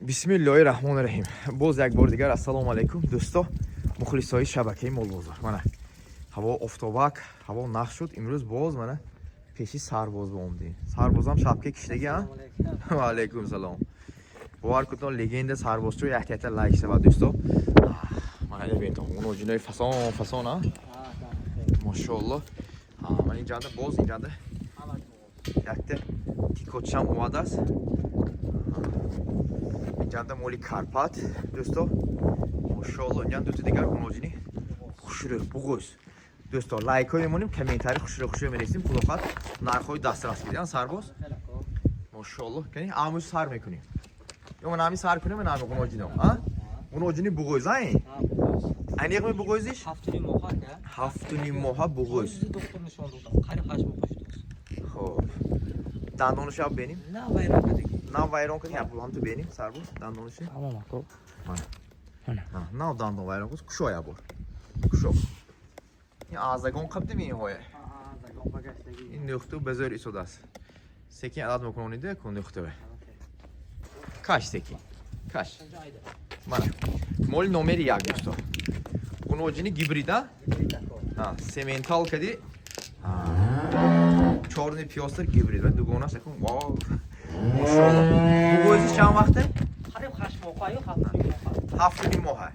бисмиллоҳирраҳмонирраҳим. Боз як бор дигар ассалому алайкум дӯсто, мухлисои шабакаи Молбозор. Мана ҳаво офтобак, ҳаво нах шуд. Имрӯз боз мана пеши сарбоз омадем. Сарбозам шапка киштагиам. Ва алайкум салом. Бовар кунед легенда сарбозчо яхтията лайк шава дӯсто. Мана бибинед уноҷинои фасон а? Машоаллоҳ. Мана инҷанда боз инҷанда якта тикочам омадааст. Инҷанда моли Карпат дӯсто. Машоаллоҳ. Инҷанда дута дигар уноҷини хушрӯ буғӯз. Дӯсто лайкҳо мемонем, комментари хушрӯ мерисим. Худохоҳ нархҳои дастрас бидиан сарбоз. Машоаллоҳ. Кани амӯш сар мекунем. Ё ман ами сар кунем, ман ами уноҷино, а? Уноҷини буғӯз ай? Айниқ ме буғӯзиш? 7 моҳа ка? 7 моҳа буғӯз. Доктор нишон додам. Қайри 8 моҳа шуд. Хоб. Дандонаш яб беним? На вайрон кадик. На вайрон кадик, яб ҳам ту беним сарбоз дандонаш. Тамом ако. Мана. На дандон вайрон кус кушо яб бор. Кушо. ин азагон қабдим ин ҳоя. Азагон багаштаги. ин нӯхту безор исодаст. Секин адад мекунониде кун нӯхтаве. Каш секин. Каш. Мана. Моли номери 1 дӯсто. Уноҷини гибрида? Сементал кади. Чорни пиёстар гибрид ва дугона секун. Вау. Машоаллоҳ. Буғӯзиш чанд вақте? Қариб 8 моҳа ё 7 моҳа. 7 моҳа.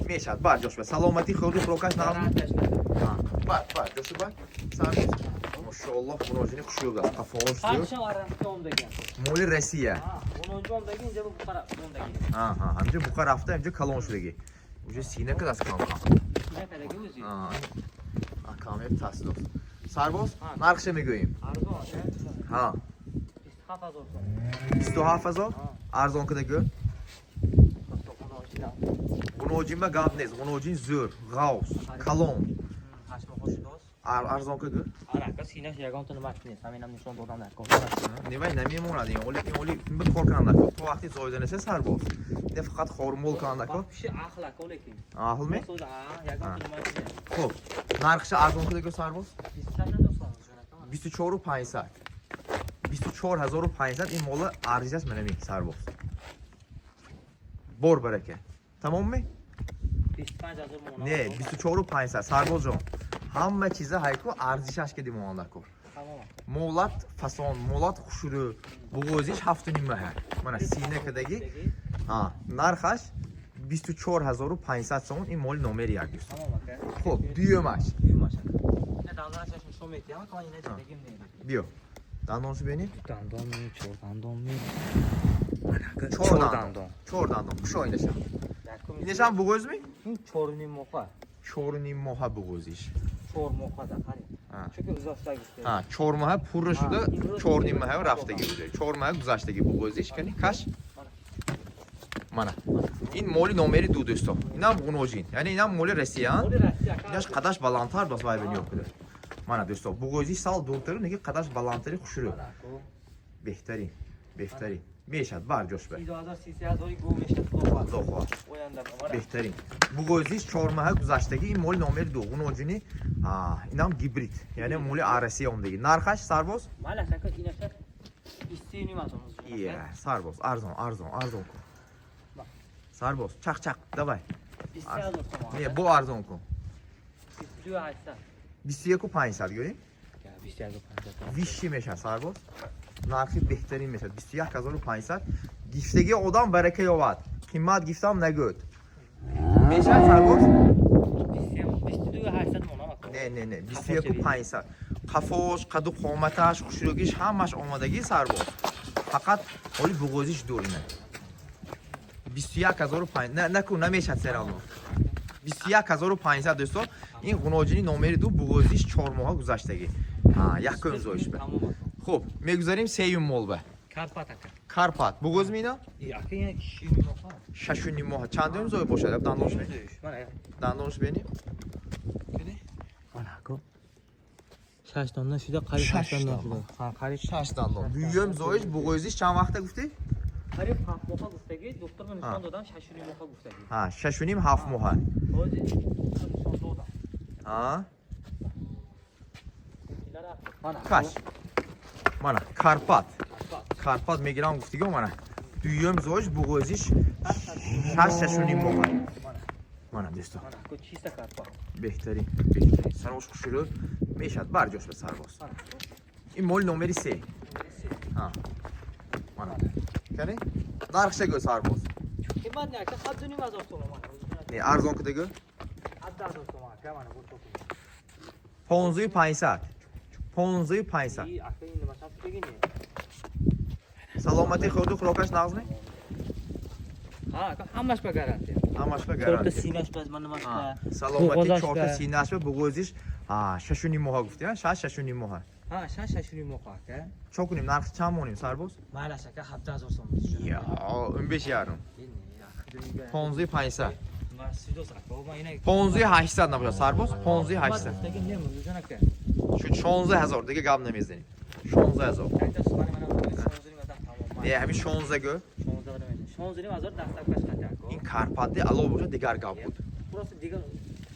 Мешад. Бар ҷошба. Саломати худи хурокаш назм. Бар ҷошба. Сарбоз. Машоаллоҳ. Уноҷини хушӯб аст. Қафош ту. Ҳамша варантом даган. Моли Россия. Уноҷом дагин ҷаб буқара дагин. Ҳамҷа буқа рафта, ҳамҷа калон шудаги. Уже сина кад аст кам. Сина кадаги o'zi. Камер таслос. Сарбоз, нархша мегӯем. Арзон. 27000 сом. Арзон кадагу? Уноҷима гап нест. Уноҷин зӯр, ғавс, калон. 8 моҳа шудост. Арзон кадагу? Арака синаш ягон тон мак нест. Ҳаминам нишон додам дар кор. Немай намемонад ин оли бир кор кананда ко. То вақти зоида нест сарбоз. Не фақат хормол кананда ко. Бахши ахла ко лекин. Ахл ме? Ягон тон мак нест. Хоб. Нархша арзон кадагу сарбоз? 24500. 24500 ин мола арзист менами сарбоз. Бор барака. Тамом ме? 25000 мон. Не, 24500 сарбоз ҷон. Ҳама чиза ҳайку арзишаш кадим онда кор. Тамом. Молат фасон, молат хушурӯ, буғӯзиш 7 моҳа. Мана сина кадаги. Нархаш 24500 сом ин моли номери 1 дӯст. Тамом ака. Хоб, дуюмаш. Дуюмаш ака. Не дандонаш нишон метиҳам, ка ман ина дагим не. Биё. Дандонш бени? Дандон ми, чор дандон ми. Чор дандон. Чор дандон. Кушо инашам? Инашам буғӯз ми? Ин 4 моҳа. 4 моҳа буғӯзиш. 4 моҳа да қариб. Чунки гузаштаги гуфтем. 4 моҳа пурра шуда, 4 моҳа рафтаги буд. 4 моҳа гузаштаги буғӯзиш кани каш. Мана. ин моли номери 2 дӯсто. Инам уноҷин. Яъне инам моли Россия. Инаш қадаш баландтар дос вай бениё куда. Мана дӯсто, буғӯзиш сал дуртару, неги қадаш баландтари хушрӯ. Беҳтарин, беҳтарин. Мешад бар ҷошба. 23000 го мешад Дохо. Беҳтарин. Буғӯзиш 4 моҳа гузаштаги ин моли номери 2. Уноҷини инам гибрид. Яъне моли Россия омдаги. Нархаш сарбоз? Мала сака инаша 2.5 мазон. Сарбоз, арзон кун. Сарбоз, чақ, давай. 20000 сом. Не, бо арзон кун. 22800. 21500 гӯем? 22500. Виши мешад сарбоз. нархи беҳтарин мешад. 21500. Гифтаги одам барака ёвад. Қимат гифтам нагӯд. Мешад сарбоз? 22800 монам. Не, 21500. Қафош, қаду қоматаш, хушрӯгиш ҳамаш омадаги сарбоз. Фақат ҳоли буғӯзиш дур ина. 21500. Накун намешад серално. 21500 дӯсто. Ин уноҷини номери 2 буғӯзиш 4 моҳа гузаштаги. Якум зоиш ба. Хуб, мегузарим сеюм мол ба. Карпат ака. Карпат. Буғӯз мина? Ака ин 6 моҳа. 6 моҳа. Чандум зой бошад? Дандонш бени. Дандонш бени. Мана ака. 6 дандон шуда, қариб 8 дандон шуда. Қариб 6 дандон. Дуюм зоиш буғӯзиш чанд вақта гуфти? қариб 7 моҳа гуфтаги, доктор ман нишон додам 6 моҳа гуфтаги. 6 7 моҳа. Ҳозир нишон додам. Каш. Мана Карпат. Карпат мегирам гуфтиго мана. Duyum zo'sh bo'g'ozish 6.5 moha. Mana do'stlar. Mana bu chista karpa. بهترین سرباز خوش شده میشد برجاش به سرباز این مول نمری 3 ها مانا کنی نرخش گو سرباز قیمت نه که 7,500 تومان. نه ارزان کده گو 7,000 تومان. که mana bu çok. 1500 1500 İyi, aklı indi mesela bugün. سلامتی خود خوراکش نقض نی Ha, همش به گارانتی. همش به چرت گارانتی سینه‌اش باز من نمیشه. سلامتی چهار سینه‌اش به بغوزیش 6 و نیم ماه گفتی ها 6 و نیم ماه Ha, şaşırıyor mu kanka? چا کنیم نرخ چند مونیم سرباز Maalesef ki 7,000 تومان. یا اون بیش یارم 15500 من 32 ساعت. بابا اینه 15800 نباشه سرباز 15800 دیگه نمی‌دونم که. شد 16000 دیگه گپ نمیزنیم 16000 Kanka سوال من اون 16,000 tamam. نه همین 16 گو 16,000 دستک باش kanka. این کارپاتی علاوه باشه دیگر گپ بود Burası دیگه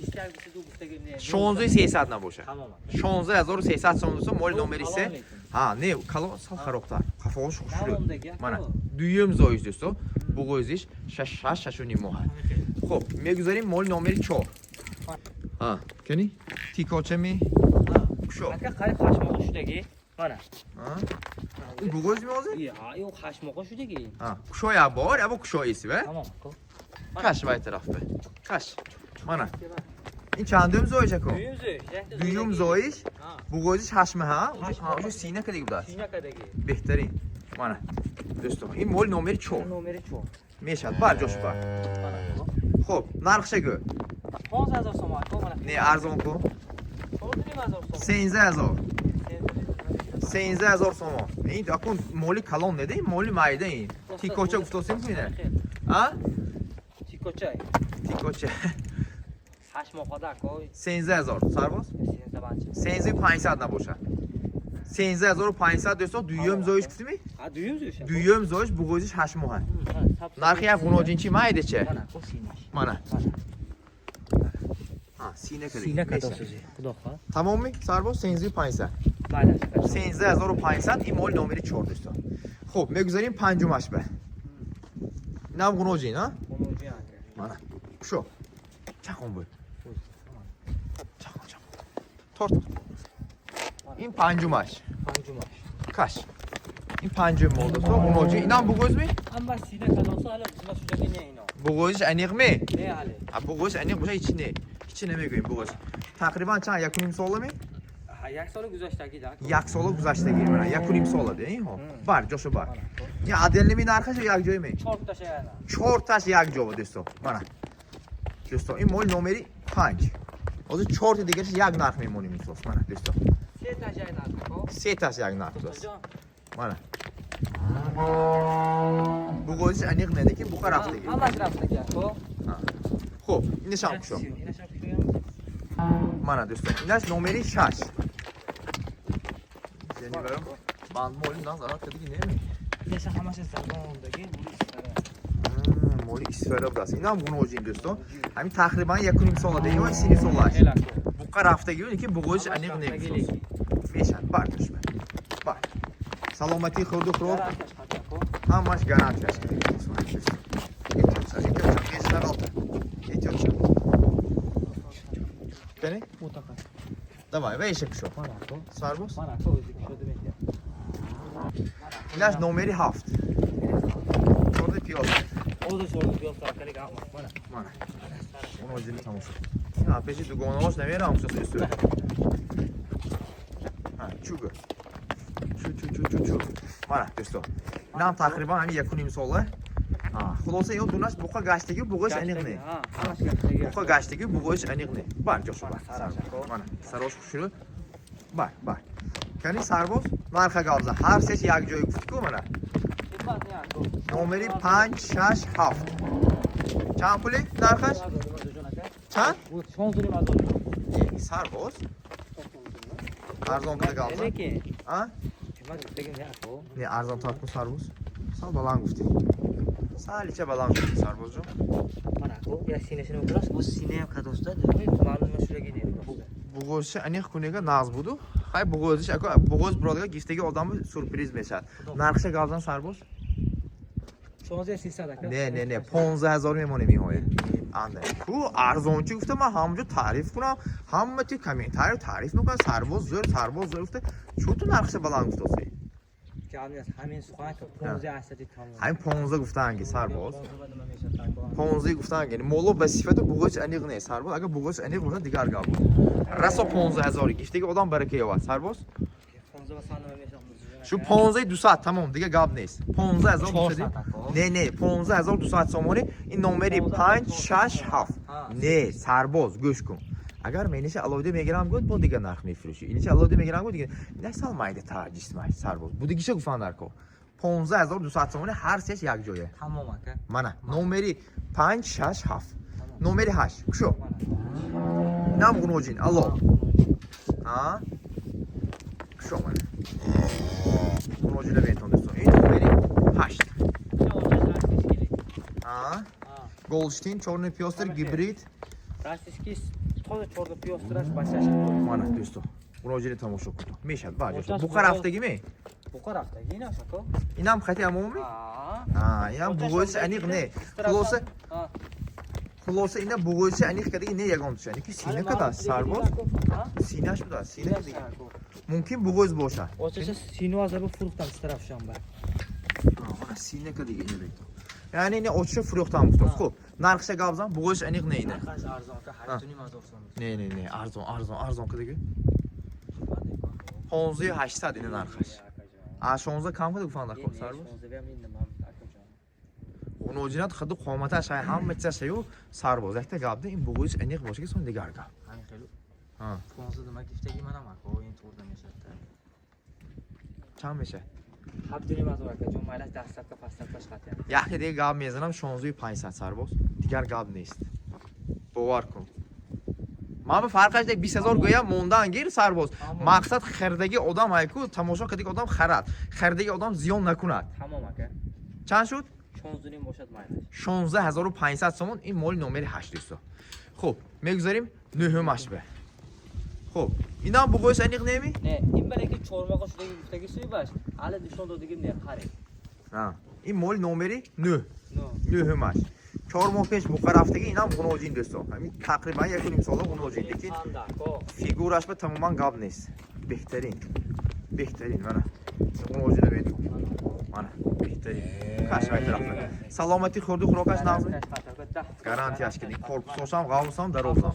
ister bir şey گفتگی نه. 16300 نباشه Tamam. 16300 سوم دوست مول نمری 3 ها نه کلام سال خرابتر خفاش خوش Tamam دیگه. من دویم زایز دوستو بوگوزیش 6 و نیم ماه خب میگذاریم مول نمری 4 ها کنی تیکاچه می شو Kanka kare خشماق شدگی. Mana. ها این بوگوز میوزه İyi, این خشماق شدگی. ها شو یا بار ابو شو ایسی به Tamam. کاش وای طرف به کاش من این چندم زایشه کو دویم زایش بوگوزیش هشمه ها اونجا سینه که دیگه بود Sine kadegi. بهترین من دوستو این مول نمری 4 Numara 4. میشد بر جاش بر Mana. خب نرخش گو 15,000 تومان. Mana. نه ارزان کو 16,000 تومان. 13000 13000 تومان این اکون مولی کلان نده این مولی مایده این تیکوچه گفتاسیم کنه ها Tikoçay. تیکوچه خشماق داکو. 13000 سرباز Sine tabanca. 13500 نباشه 13500 دوستا دویم زایش گفتی می Ha duyuyor musun? دویم زایش بوگوزیش 8 ماه نرخی افغانوجین چی مایده چه Mana. O sineş. مانه ها سینه کدی Sine kadar sözü. Bu da ha. تمام می سرباز 13500 Maalesef. 13500 این مول نمره 4 دوستا خب میگذاریم پنجمش به نم غنوجین ها Onu ucu مانه شو چخون بود چخون تورت این پنجمش Pancuma. کاش این پنجم مول دوستا غنوجین اینم بوگوز می Ama sine kadar olsa hala bizim şuradaki ne ino? بوگوزش انیق می Ne hali? بوگوز انیق باشه هیچی نه هیچی نمیگویم بوگوز تقریبا چند یک و نیم ساله می Ha yak sonra güzeşteki de. یک سال گذشته گیر من یک و نیم ساله ده این ها بر جاشو بر این عدل نمی نرخش یک جای می Çok da şey yana. 4 تاش یک جا بود دوستو من دوستو این مول نمری 5 از 4 تا دیگهش یک نرخ میمونیم این سوس من دوستو Se ta şey yana. 3 تاش یک نرخ دوست Hocam. من bu گوزش انیق نده که بخار رفته گیر Ama şuraftaki o. خب اینش هم شو Yine şapkıyor. من دوستو اینش نمری 6 یعنی برام باند مولیم دان زرار کدی نمی Neyse hamaş zargondaki bu istara. مولی اسفره بود این هم گنوجین دوستو همین تقریبا یک و نیم ساله دیگه و سینی سالش Helak. بقا رفتگی اونی که بگوش انیق نمیسوز میشن بردش به بر سلامتی خود و خود همش گرانت هست کنی؟ давай ویشه کشو سرباز اینش نمری 7 خورده پیاز O da sordu bir tarafları kalma. Bana. من اون وزیلی تموم شد نه پیشی تو گونهاش نمیرم اونجا سوی چوگه چو من دوستو این هم تقریبا همین یک و نیم ساله خلاصه این دونش بخوا گشتگی بگوش انیق نه بخوا گشتگی بگوش انیق نه بر جاشو بر من سراش شروع بر کنی سرباز نرخ گابزه هر سیش یک جای گفت کو منه نمری 5 6 7 چند پولی نرخش؟ چند؟ سرباز ارزان کده گالزه نه ارزان تاک کن سرباز سال بلند گفتی سالی چه بلند گفتی سرباز جو Ya sinesini okuras, bu sineye kadar usta malum şuraya gidiyor. بوگوزش انیق کنیگه ناز بودو خیلی بوگوزش اکو بوگوز برادگه گیفتگی آدم سورپریز میشد نرخش گالزن سرباز 14300 aka. نه 15000 میمونه میهای اند کو ارزون چی گفته من همونجا تعریف کنم همه تو کامنتار تعریف میکنن سرباز زور گفته چطور نرخش بلند گفته که همین سخن که 15800 تمام. همین 15 گفتن که سرباز 15 گفتن یعنی مولا به صفت بوگوش انیق نه سرباز اگه بوگوش انیق باشه دیگر گاب رسا 15000 گفته که آدم برکه یاد سرباز 15 مثلا نمیشه. شو 15200 تمام دیگه گاب نیست 15200 نه 15200 سومونه این نمری 5 6 7 نه سرباز گوش کن اگر منیش علاوه میگیرم گفت با دیگه نرخ میفروشی اینش علاوه میگیرم گفت دیگه نه سال مایده تاجیست مای سرباز بودی گیشه گفتن درکو 15200 سومونه هر سیش یک جایه تمام اکه منه نمری 5 6 7 نمری 8 شو نام گنوجین الله ها شو منه گنوجینه بینتون دستو این نمری 8 ها گولشتین چورنی پیاستر گیبرید راستش که تو چورد پیاسترش باشش منه دستو گنوجینه تماشا کن میشد باجش بخار هفتگی می بخار هفتگی نه شکو اینم خطی عمومی اینم بوگوش انیق نه خلاصه اینا بوگوش انیق کدی نه یگان توش که سینه کدا سرباز سینه‌اش بود سینه دیگه ممکن بوگوز باشه اوچش سینو از رو فروختم طرفشان با اون سینه کدی اینه یعنی این اوچش فروختم گفتم خب نرخش گابزم بوگوش انیق نه اینه نرخش ارزان که هر تونی مازور سوم نه ارزان که دیگه 15800 اینه نرخش 16 کم کد گفتن خب سرباز اون اوجینات خود قامتش همه چیزش یو سرباز احتیاج گابده این بوگوش انیق باشه که سون دیگر گاب همین خیلی ها 15 دما گفتگی منم اکو این طور نمیشه چند میشه 7 دونی مازور که چون مالش دست تا پاس تاش خاطر یه دیگه گاب میزنم 16500 سرباز دیگر گاب نیست باور کن ما به فرقش دیگه 20000 گویا موندن گیر سرباز مقصد خردگی آدم هایکو تماشا کدی آدم خردگی آدم زیان نکند تمام اکه چند شد 16 دونی باشد مالش 16500 سومون این مال نمره 8 است خب میگذاریم نهمش به خب اینا هم بوگوش انیق نمی نه این برای که چورماق شده گفتگی سوی باش حالا نشون داده که نه خره این مال نمره 9 نهمش 4 ماه پیش بخار هفتگی اینا هم گنوجین دوستا همین تقریبا یک نیم ساله گنوجین دیگه فیگورش به تماما گاب نیست بهترین منه گنوجین ببین منه بهترین کاش وای طرف سلامتی خورد و خوراکش نازم گارانتیاش کنی کورپوسش هم قاوسام دروازم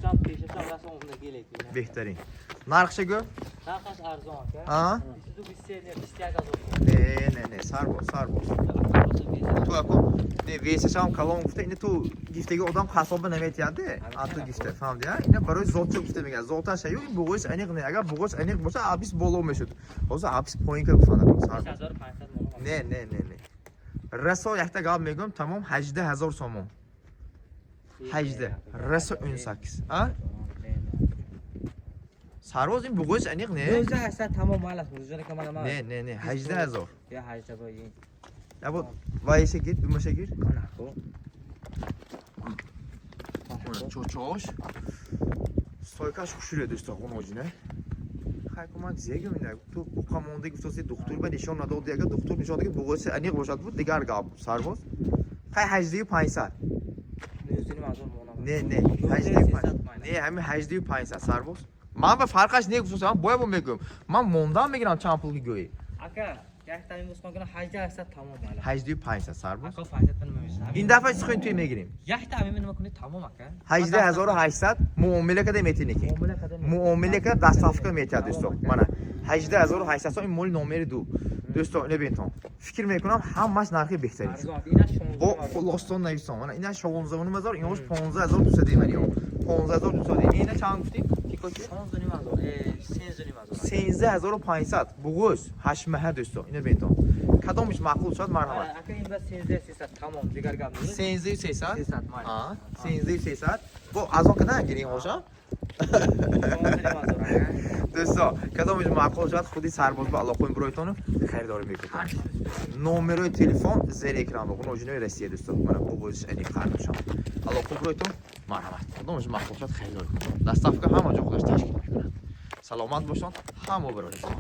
بهترین نرخش گو نرخش ارزان ها 22 نه سرباز تو اكو نه ویسش هم کلام گفته اینه تو گیفتگی آدم حساب نمیتیاده تو گیفته فهمیدی اینا برای زوت گفته میگه زوتش یو این بوگوش انیق نه اگر بوگوش انیق باشه ابیس بالا میشد حالا ابیس پوینت گفتن سرباز نه رسا یحتا گاب میگم تمام 18000 سومون 18 رسا 18 ها سرباز این بوگوش انیق نه 12800 تمام مالش روزانه که من نه 18000 یا 18 با این یا بود وایسه گیر بمشه گیر نه خب چوچوش سایکاش خوشیره دوستا گنوجینه خیلی من زیگه میده تو بوقا مونده گفت سی دکتر به نشان نداد دیگه دکتر نشان داد که بوگوش انیق باشد بود دیگر گاب سرباز خیلی 18500 نه 18500 نه همین 18500 سرباز من به فرقش نگفتم باید میگم من موندم میگیرم چند پول گویی اکا یک تا میموس کنه 18000 تمام مال 18500 سرباز اکا فایده نمیشه این دفعه چه توی میگیریم یک تا میمونه تمام اکا 18800 معامله کده میتونی که معامله کده دست افکار میتونی دوستا من 18800 این مول نمره 2 دوستا اینو ببین فکر میکنم همش نرخ بهتری با خلاصون نویسم من اینا 16000 ایناش 15200 دیمانیو 15200 اینا چند گفتیم کیکوچه 13500 بوگوش 8 ماه دوستا اینو ببین کدومش معقول شد مرحبا اکا این بس 13300 تمام دیگر گام نیست 13300 13300 با از اون کدام گیریم هاشا دوستا کدومش معقول شد خودی سرباز با علاقه برایتون خریداری میکنم نمره تلفن زیر اکران بگو نوجینه رسیه دوستا من بوگوش اینی خریدشم علاقه برایتون مرحبا کدومش معقول شد خریداری کنم دست افکار همه جا خودش تشکیل میکنن سلامت باشن همه برای شما